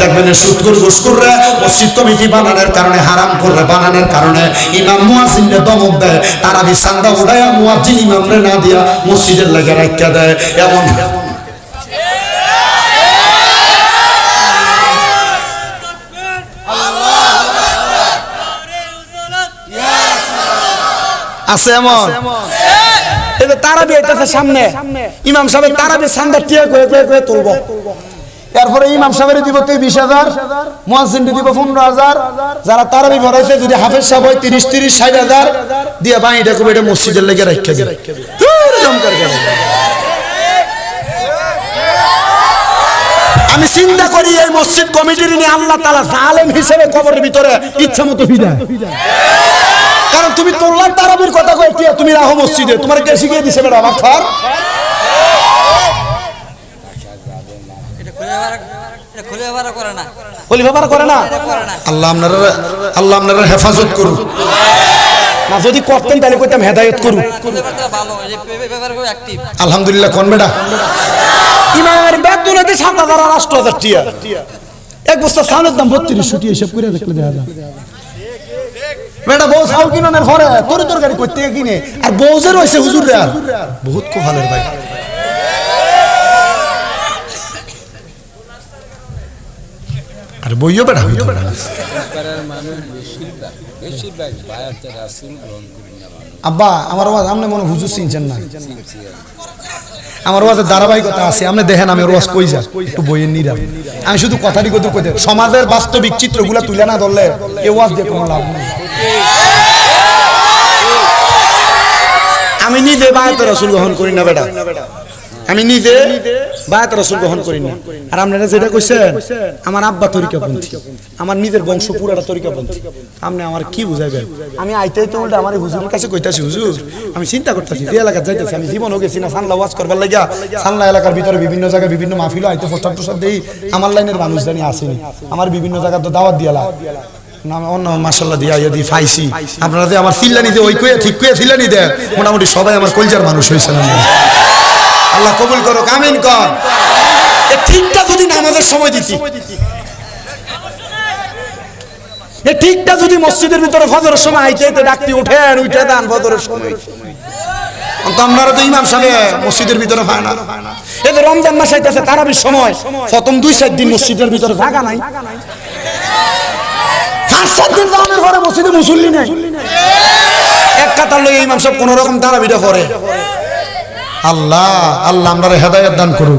দেখবেন সুদখোর ঘুষখোররা মসজিদ কমিটি বানানোর কারণে, হারাম করে বানানোর কারণে ইমাম মুয়াজ্জিনকে দমক দেয়, তারাবি চাঁদা উঠায়া মুয়াজ্জিন ইমামরে না দিয়া মসজিদের লাগা রাখা দেয়। এমন আছে, এমন এটা তারাবি আইতাছে সামনে, ইমাম সাহেব তারাবি চাঁদা টিয়া করে তুলবো, এরপরে ইমাম সাহেবের দিব 20,000, মুয়াজ্জিন দিব 15,000, যারা তারাবি পড়াইছে যদি হাফেজ সাহেব হয় 30-60,000 দিয়া বাড়িটা কবে এটা মসজিদের লেগে রাখা দিবে। আমি চিন্তা করি এই মসজিদ কমিটির নিয়ে আল্লাহ তাআলা জালেম হিসেবে কবরের ভিতরে ইচ্ছা মতো বিদায়। কারণ তুমি তোল্লার তারাবির কথা কই কি তুমি রাখো মসজিদে, তোমার কে শিখিয়ে দিছে বেটা আমার খার? আল্লাহ আপনারা হেফাজত করুন না, যদি করতেন তাহলে কইতাম হেদায়েত করুন। আলহামদুলিল্লাহ কোন বেটা ইমামের বেতনতে 7,000 আর 8,000 টিয়া, এক বস্তা চালের দাম 32 টি, হিসাব করে দেখলে দেখা যায় বেটা বউ চাউল কিনানোর পরে তরকারি করতে কিনে আর বউজের হয়েছে হুজুররা বহুত কোহালের ভাই। আর বইও বেটা আব্বা আমার ওয়াজ আপনি মনে হুজুর চিনছেন না, আমার ওয়াজের ধারাবাহিকতা আছে, আপনি দেখেন আমি ওয়াজ কই যা একটু বইয়ের নিরাম, আমি শুধু কথাটি কইতে সমাজের বাস্তবিক চিত্রগুলা তুলে না ধরলে এই ওয়াজ দিয়ে কোনো লাভ নেই। আমি নিজে বায়াত রাসূল গ্রহণ করি না বেটা, আমি নিজে বায়াত রাসূল গ্রহণ করি না। আর আপনারা যেটা কইছেন আমার আব্বা তরিকাপন্থী, আমার নিজের বংশ পুরাটা তরিকাপন্থী, আপনি আমার কি বুঝাইবেন? আমি আইতেই তো উল্টা আমার হুজুরের কাছে কইতাছি, হুজুর আমি চিন্তা করতেছি যে এলাকা যাইতেছি, আমি জীবনও গেছি না সানলা ওয়াজ করবার লাগিয়া, সানলা এলাকার ভিতরে বিভিন্ন জায়গায় বিভিন্ন মাহফিল আইতে পোস্টার টোস্টার দেই, আমার লাইনের মানুষ জানি আসেনি, আমার বিভিন্ন জায়গায় তো দাওয়াত দিয়ালা অন্য মাশাআল্লাহ দিয়া ইয়া ফাইসি, আপনারা যে আমার চিল্লানি যে ওই কইয়া ঠিক কইয়া চিল্লানি দেয়, মোটামুটি সবাই আমার কলজার মানুষ হয়েছে না, আল্লাহ কবুল করুক, আমিন কর। এই ঠিকটা যদি নামাজের সময় দিতি, এই ঠিকটা যদি মসজিদের ভিতরে ফজরের সময় আইতে ডাকতি উঠেন উঠে দেন ফজরের সময়, তো আপনারা তো ইমাম সাহেব মসজিদের ভিতরে হয় না। এই যে রমজান মাস আইতেছে তারাবির সময় প্রথম 2-4 দিন মসজিদের ভিতরে জায়গা নাই, 5-7 দিন জামের ঘরে মসজিদে মুসল্লি নাই, এক কাতার লই ইমাম সাহেব কোন রকম তারাবিটা পড়ে। আল্লাহ আল্লাহ আমরা হেদায়েত দান করুন।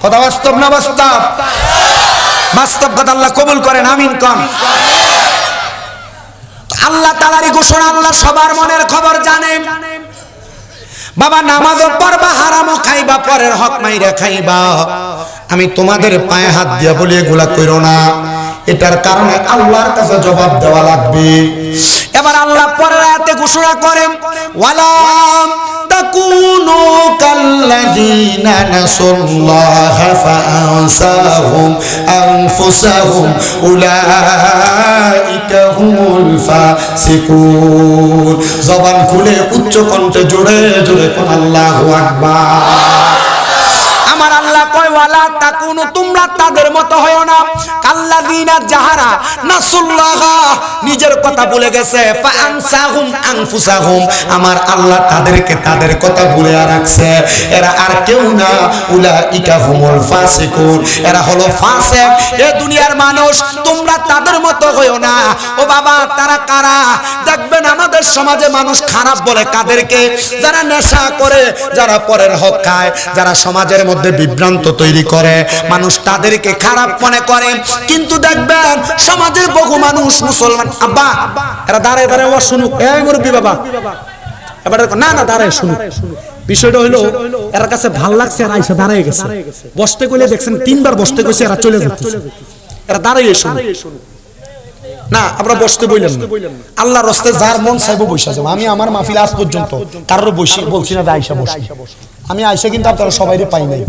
কথা বাস্তব না বাস্তব? বাস্তব কথা, আল্লাহ কবুল করেন, আমিন কোন। আল্লাহ তাআলারই ঘোষণা, আল্লাহ সবার মনের খবর জানেন। বাবা নামাজও পড়বা, হারামও খাইবা, পরের হক মাইরা খাইবা, আমি তোমাদের পায়ে হাত দিয়া বলি এগুলা কইরো না, এটার কারণে আল্লাহর কাছে জবাব দেওয়া লাগবে। এবার আল্লাহ পরের আয়াতে ঘোষণা করেন, ওয়ালা তাকুনু কাল্লাযীনা নাসাল্লাহা ফাআনসাহুম আনফুসাহুম উলাইকা হুমুল ফাসিকুন। জবান খুলে উচ্চ কণ্ঠে জোরে জোরে কোন আল্লাহু আকবার। আমার আল্লাহ কয় ওয়ালা তাকুনু, তোমরা তাদের মতো হয়ো না, কাল্লাযীনা যাহারা নাসুল্লাহ, নিজের কথা ভুলে গেছে, ফাআনসাহুম আনফুসাহুম, আমার আল্লাহ তাদেরকে তাদের কথা ভুলে রাখছে, এরা আর কেউ না, উলাইকা হুমুল ফাসিকুন, এরা হলো ফাসিক। এ দুনিয়ার মানুষ তোমরা তাদের মতো হয়ো না। ও বাবা তারা কারা? দেখবেন আমাদের সমাজে মানুষ খারাপ বলে কাদেরকে? যারা নেশা করে, যারা পরের হক খায়, যারা সমাজের মধ্যে বিভ্রান্ত তৈরি করে, মানুষ তাদেরকে খারাপ মনে করে। কিন্তু দেখবেন সমাজের বহু মানুষ মুসলমান, আব্বা এরা দাঁড়ায় দাঁড়ায় ওয়াজ শুনুক, এই মুরব্বি বাবা এবার না না দাঁড়ায় শুনুক। বিষয়টা হলো এর কাছে ভালো লাগছে, এরা এসে দাঁড়ায় গেছে, বসতে কইলে দেখছেন 3বার বসতে কইছে, এরা চলে যাচ্ছে, এরা দাঁড়ায় শুনুক না, আমরা বসতে বললেন না, আল্লাহর রাস্তে যার মন চাইবো বসে যাবো। আমি আমার মাহফিল আজ পর্যন্ত কারোর বসি বলছি না যে আয়েশা বসি, আমি আয়েশা কিন্তু আপনারা সবাইরে পাই নাই।